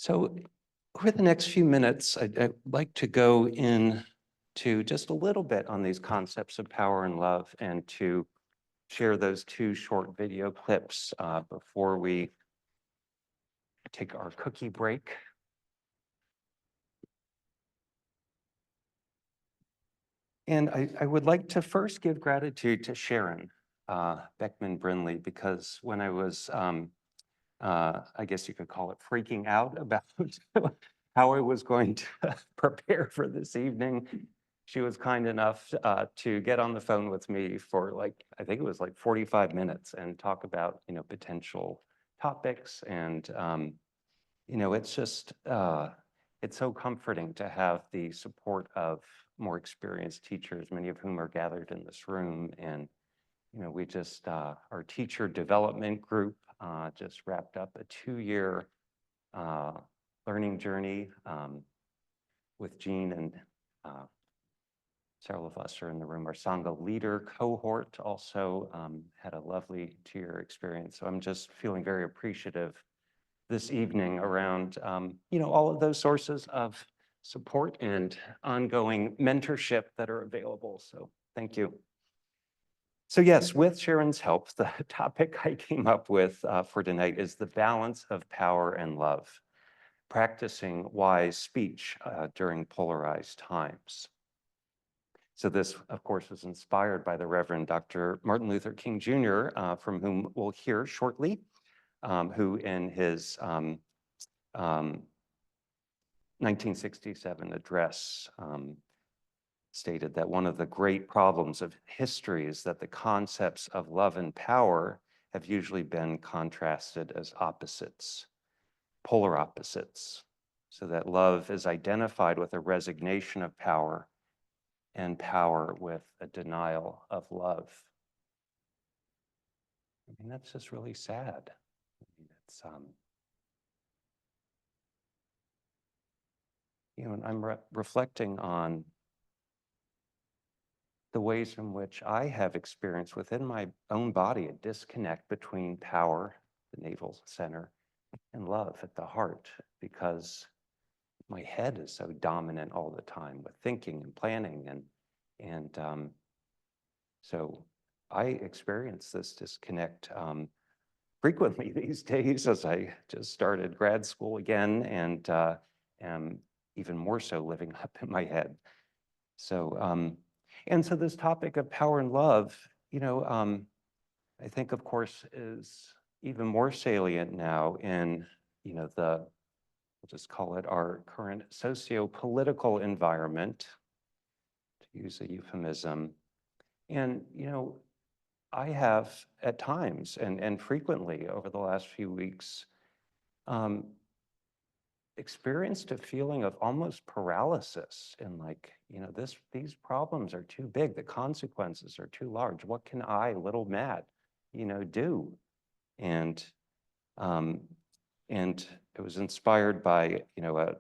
So over the next few minutes, I'd like to go into just a little bit on these concepts of power and love and to share those two short video clips before we take our cookie break. And I would like to first give gratitude to Sharon Beckman Brindley, because when I was, I guess you could call it freaking out about how I was going to prepare for this evening, she was kind enough to get on the phone with me for I think it was 45 minutes and talk about, potential topics. And, it's just, it's so comforting to have the support of more experienced teachers, many of whom are gathered in this room. And, we just, our teacher development group just wrapped up a 2-year learning journey with Jean and several of us are in the room. Our Sangha leader cohort also had a lovely 2-year experience. So I'm just feeling very appreciative this evening around, all of those sources of support and ongoing mentorship that are available. So thank you. So yes, with Sharon's help, the topic I came up with for tonight is the balance of power and love, practicing wise speech during polarized times. So this, of course, was inspired by the Reverend Dr. Martin Luther King Jr., from whom we'll hear shortly, who in his 1967 address stated that one of the great problems of history is that the concepts of love and power have usually been contrasted as opposites, polar opposites, so that love is identified with a resignation of power and power with a denial of love. I mean, that's just really sad. I mean, it's, and I'm reflecting on the ways in which I have experienced within my own body a disconnect between power, the navel center, and love at the heart, because my head is so dominant all the time with thinking and planning, and so I experience this disconnect frequently these days as I just started grad school again and am even more so living up in my head. So, and so this topic of power and love, I think, of course, is even more salient now in, we'll just call it our current sociopolitical environment, to use a euphemism. And, I have at times and frequently over the last few weeks experienced a feeling of almost paralysis and these problems are too big, the consequences are too large. What can I, little Matt, do? And it was inspired by a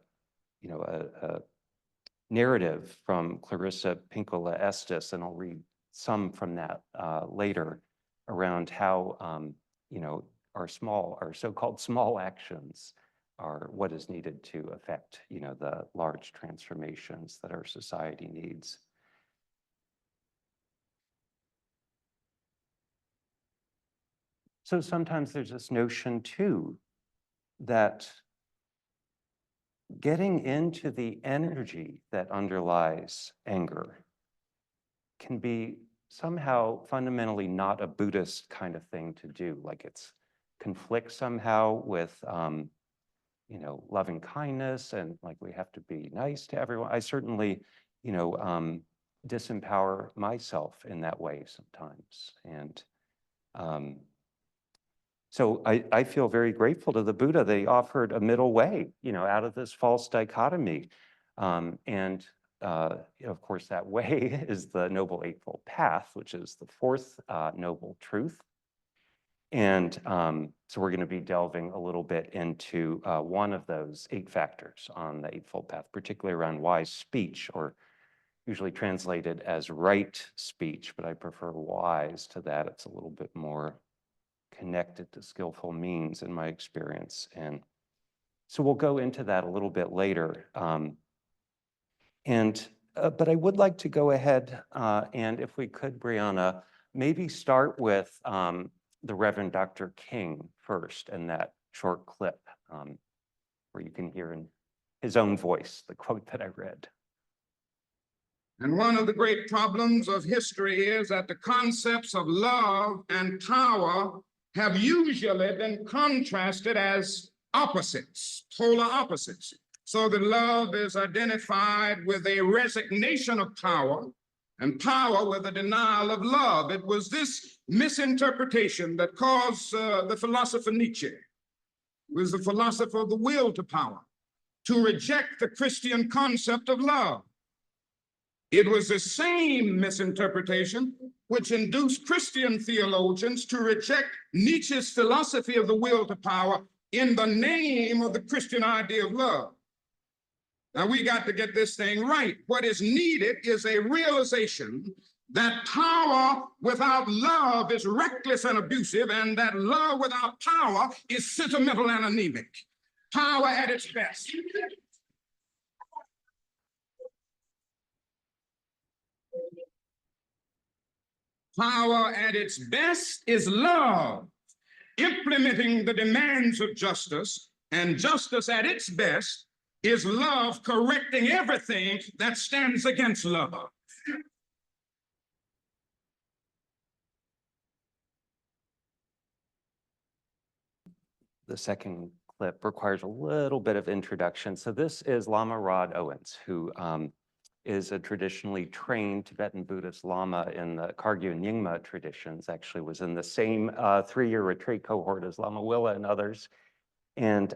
narrative from Clarissa Pinkola Estes, and I'll read some from that later, around how our so-called small actions are what is needed to affect the large transformations that our society needs. So sometimes there's this notion too that getting into the energy that underlies anger can be somehow fundamentally not a Buddhist kind of thing to do. Like it's conflicts somehow with loving kindness, and we have to be nice to everyone. I certainly, disempower myself in that way sometimes. And so I feel very grateful to the Buddha. They offered a middle way, out of this false dichotomy. And of course, that way is the Noble Eightfold Path, which is the fourth noble truth. And so we're going to be delving a little bit into one of those 8 factors on the Eightfold Path, particularly around wise speech, or usually translated as right speech, but I prefer wise to that. It's a little bit more connected to skillful means in my experience. And So we'll go into that a little bit later. But I would like to go ahead and if we could, Brianna, maybe start with the Reverend Dr. King first and that short clip where you can hear in his own voice the quote that I read. And one of the great problems of history is that the concepts of love and power have usually been contrasted as opposites, polar opposites. So that love is identified with a resignation of power and power with a denial of love. It was this misinterpretation that caused the philosopher Nietzsche, who was the philosopher of the will to power, to reject the Christian concept of love. It was the same misinterpretation which induced Christian theologians to reject Nietzsche's philosophy of the will to power in the name of the Christian idea of love. Now we got to get this thing right. What is needed is a realization that power without love is reckless and abusive, and that love without power is sentimental and anemic. Power at its best. Power at its best is love, implementing the demands of justice, and justice at its best is love correcting everything that stands against love. The second clip requires a little bit of introduction. So this is Lama Rod Owens, who is a traditionally trained Tibetan Buddhist Lama in the Kagyu and Nyingma traditions, actually was in the same 3-year retreat cohort as Lama Willa and others. And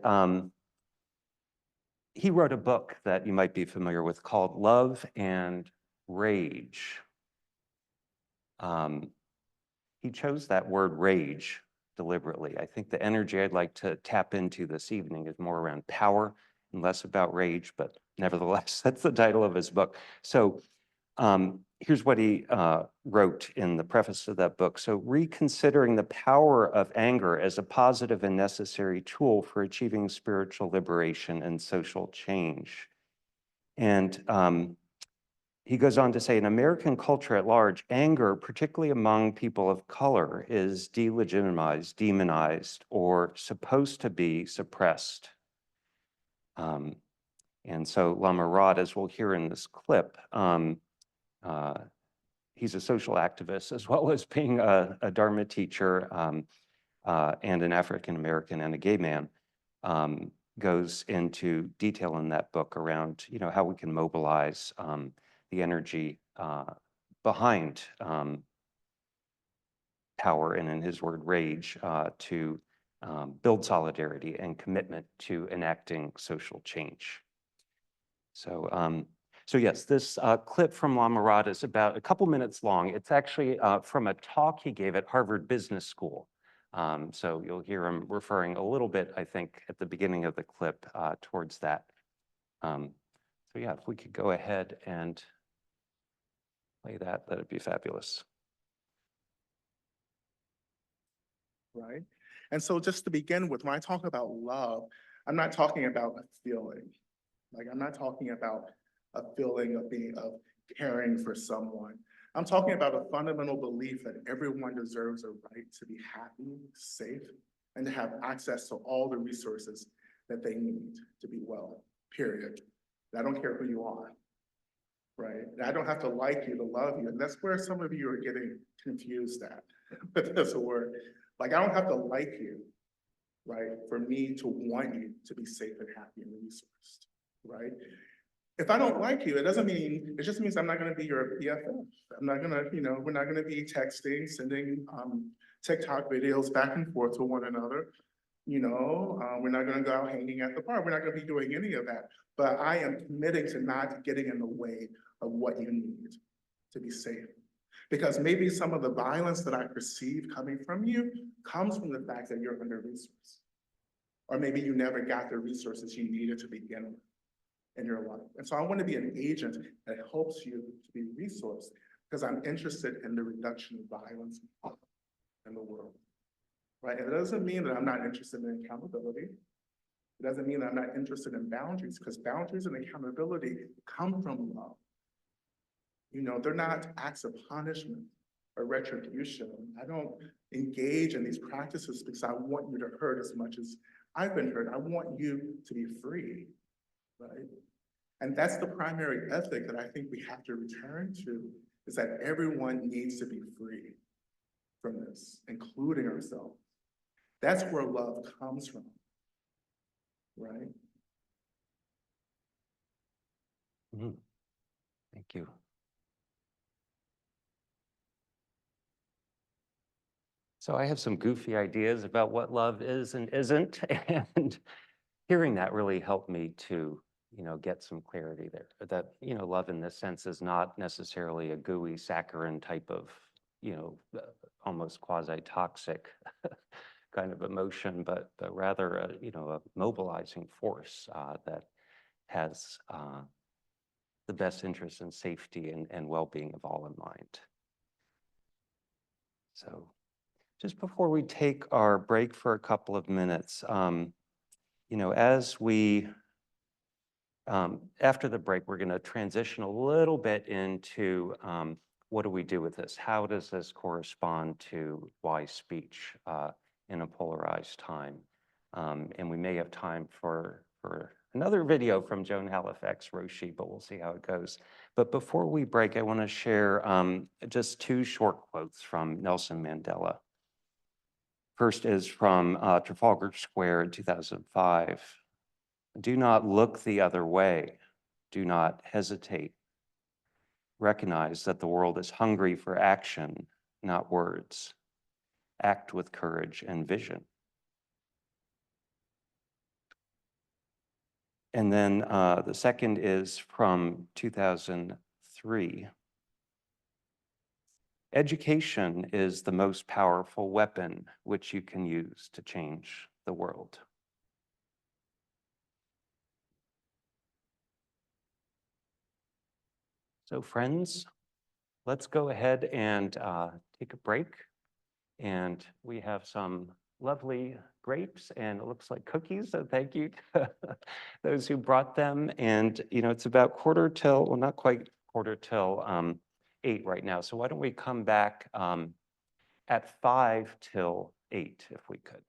he wrote a book that you might be familiar with called Love and Rage. He chose that word rage deliberately. I think the energy I'd like to tap into this evening is more around power and less about rage, but nevertheless, that's the title of his book. So here's what he wrote in the preface of that book. So reconsidering the power of anger as a positive and necessary tool for achieving spiritual liberation and social change. And he goes on to say, in American culture at large, anger, particularly among people of color, is delegitimized, demonized, or supposed to be suppressed. And so Lama Rod, as we'll hear in this clip, he's a social activist as well as being a Dharma teacher and an African-American and a gay man, goes into detail in that book around, how we can mobilize the energy behind power, and in his word, rage, to build solidarity and commitment to enacting social change. So yes, this clip from Lama Rod is about a couple minutes long. It's actually from a talk he gave at Harvard Business School. So you'll hear him referring a little bit, I think, at the beginning of the clip towards that. So yeah, if we could go ahead and play that, that'd be fabulous. Right? And so just to begin with, when I talk about love, I'm not talking about a feeling. Like, I'm not talking about a feeling of caring for someone. I'm talking about a fundamental belief that everyone deserves a right to be happy, safe, and to have access to all the resources that they need to be well, period. I don't care who you are, right? I don't have to like you to love you. And that's where some of you are getting confused at with this word. Like, I don't have to like you, right, for me to want you to be safe and happy and resourced, right? If I don't like you, it just means I'm not gonna be your BFF. I'm not gonna, we're not gonna be texting, sending TikTok videos back and forth to one another. We're not gonna go out hanging at the bar. We're not gonna be doing any of that. But I am committing to not getting in the way of what you need to be safe. Because maybe some of the violence that I perceive coming from you comes from the fact that you're under-resourced. Or maybe you never got the resources you needed to begin with in your life. And so I want to be an agent that helps you to be resourced, because I'm interested in the reduction of violence in the world, right? And it doesn't mean that I'm not interested in accountability. It doesn't mean that I'm not interested in boundaries, because boundaries and accountability come from love. You know, they're not acts of punishment or retribution. I don't engage in these practices because I want you to hurt as much as I've been hurt. I want you to be free, right? And that's the primary ethic that I think we have to return to, is that everyone needs to be free from this, including ourselves. That's where love comes from, right? Thank you. So I have some goofy ideas about what love is and isn't, and hearing that really helped me to, get some clarity there. That, love in this sense is not necessarily a gooey saccharine type of, almost quasi-toxic kind of emotion, but rather a mobilizing force that has the best interest in safety and well-being of all in mind. So just before we take our break for a couple of minutes, as we, after the break, we're going to transition a little bit into what do we do with this? How does this correspond to wise speech in a polarized time? And we may have time for another video from Joan Halifax Roshi, but we'll see how it goes. But before we break, I want to share just two short quotes from Nelson Mandela. First is from Trafalgar Square in 2005. Do not look the other way. Do not hesitate. Recognize that the world is hungry for action, not words. Act with courage and vision. And then the second is from 2003. Education is the most powerful weapon which you can use to change the world. So friends, let's go ahead and take a break. And we have some lovely grapes and it looks like cookies, so thank you to those who brought them. And it's about quarter till, well, not quite quarter till 8 right now. So why don't we come back at 5 till 8 if we could.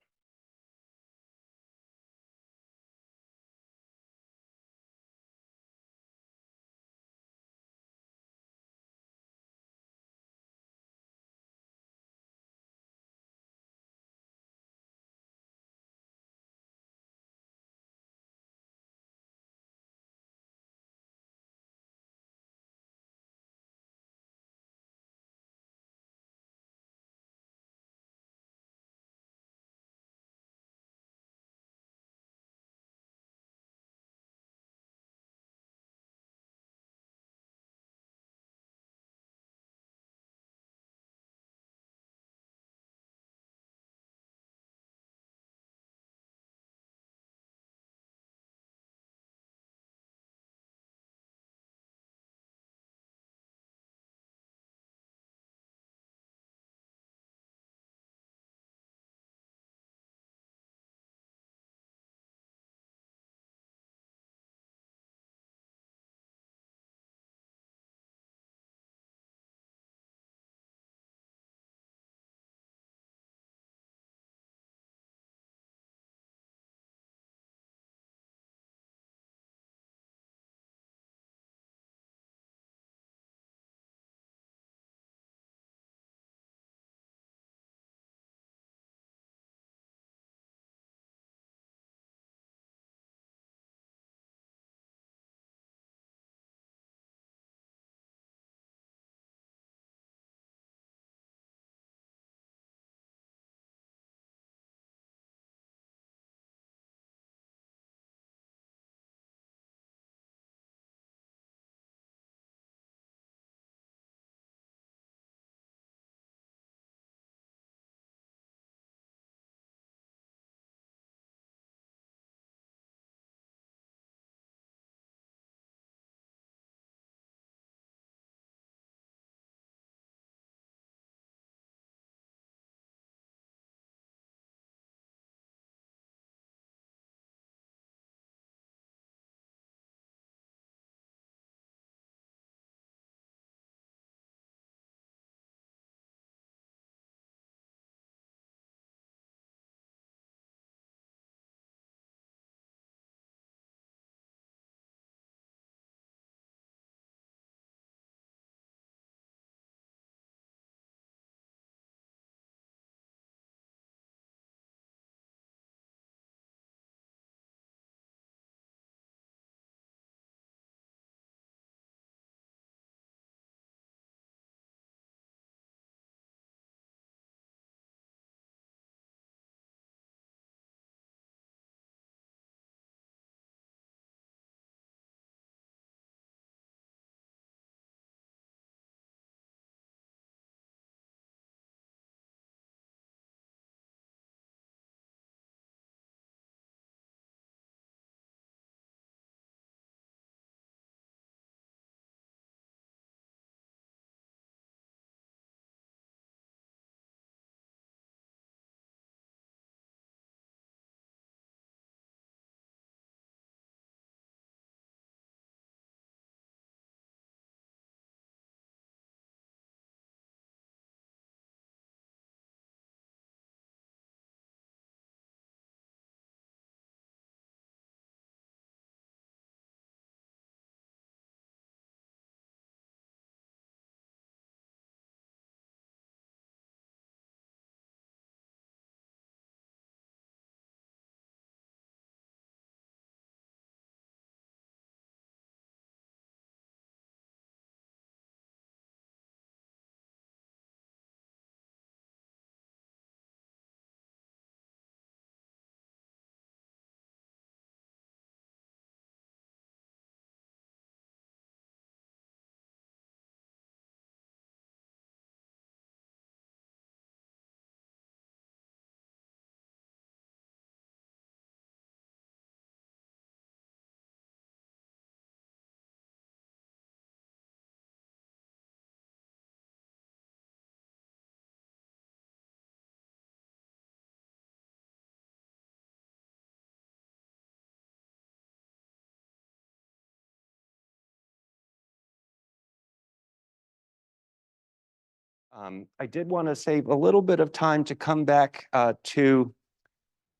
I did want to save a little bit of time to come back to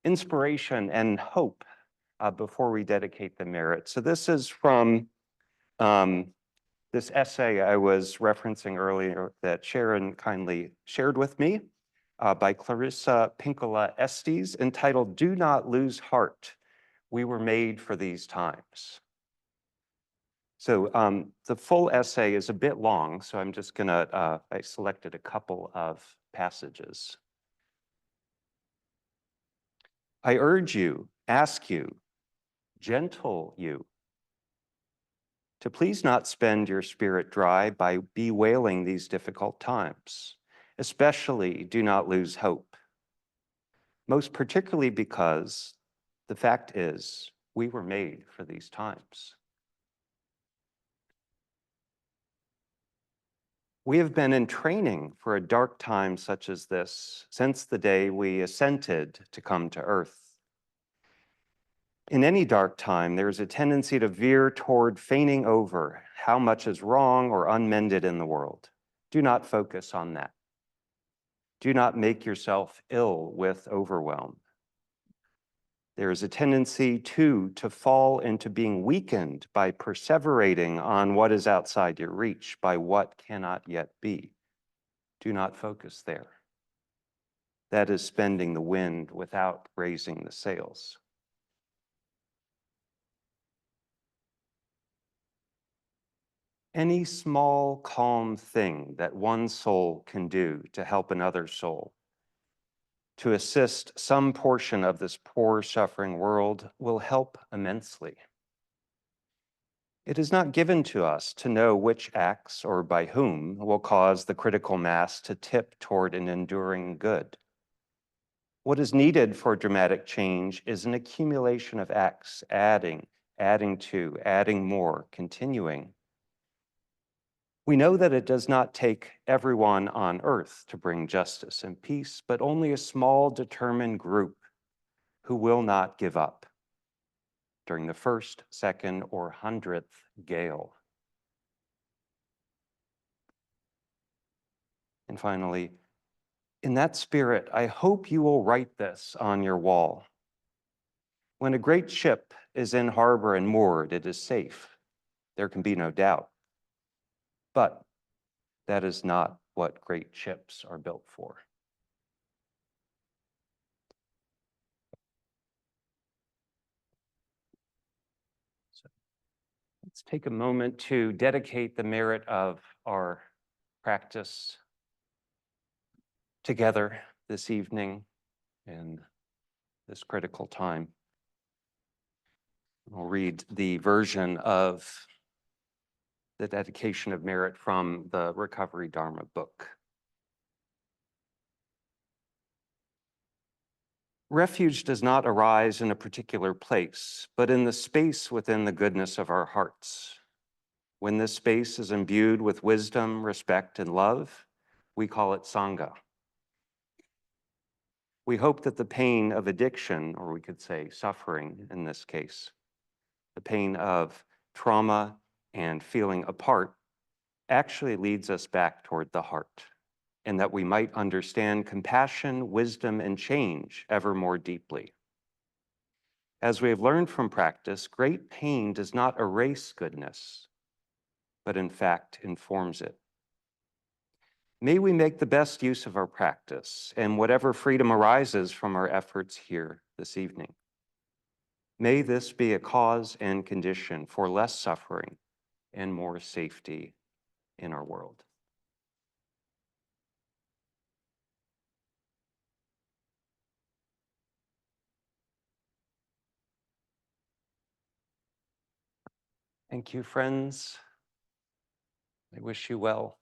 inspiration and hope before we dedicate the merit. So this is from this essay I was referencing earlier that Sharon kindly shared with me by Clarissa Pinkola Estes, entitled "Do Not Lose Heart. We Were Made for These Times." So the full essay is a bit long, so I'm just gonna, I selected a couple of passages. I urge you, ask you, gentle you, to please not spend your spirit dry by bewailing these difficult times. Especially do not lose hope. Most particularly because the fact is we were made for these times. We have been in training for a dark time such as this since the day we assented to come to earth. In any dark time, there is a tendency to veer toward feigning over how much is wrong or unmended in the world. Do not focus on that. Do not make yourself ill with overwhelm. There is a tendency, too, to fall into being weakened by perseverating on what is outside your reach, by what cannot yet be. Do not focus there. That is spending the wind without raising the sails. Any small, calm thing that one soul can do to help another soul, to assist some portion of this poor, suffering world, will help immensely. It is not given to us to know which acts or by whom will cause the critical mass to tip toward an enduring good. What is needed for dramatic change is an accumulation of acts, adding to, adding more, continuing. We know that it does not take everyone on earth to bring justice and peace, but only a small determined group who will not give up during the first, second, or 100th gale. And finally, in that spirit, I hope you will write this on your wall. When a great ship is in harbor and moored, it is safe. There can be no doubt. But that is not what great ships are built for. So let's take a moment to dedicate the merit of our practice together this evening in this critical time. I'll read the version of the dedication of merit from the Recovery Dharma book. Refuge does not arise in a particular place, but in the space within the goodness of our hearts. When this space is imbued with wisdom, respect, and love, we call it Sangha. We hope that the pain of addiction, or we could say suffering in this case, the pain of trauma and feeling apart, actually leads us back toward the heart, and that we might understand compassion, wisdom, and change ever more deeply. As we have learned from practice, great pain does not erase goodness, but in fact informs it. May we make the best use of our practice and whatever freedom arises from our efforts here this evening. May this be a cause and condition for less suffering and more safety in our world. Thank you, friends. I wish you well.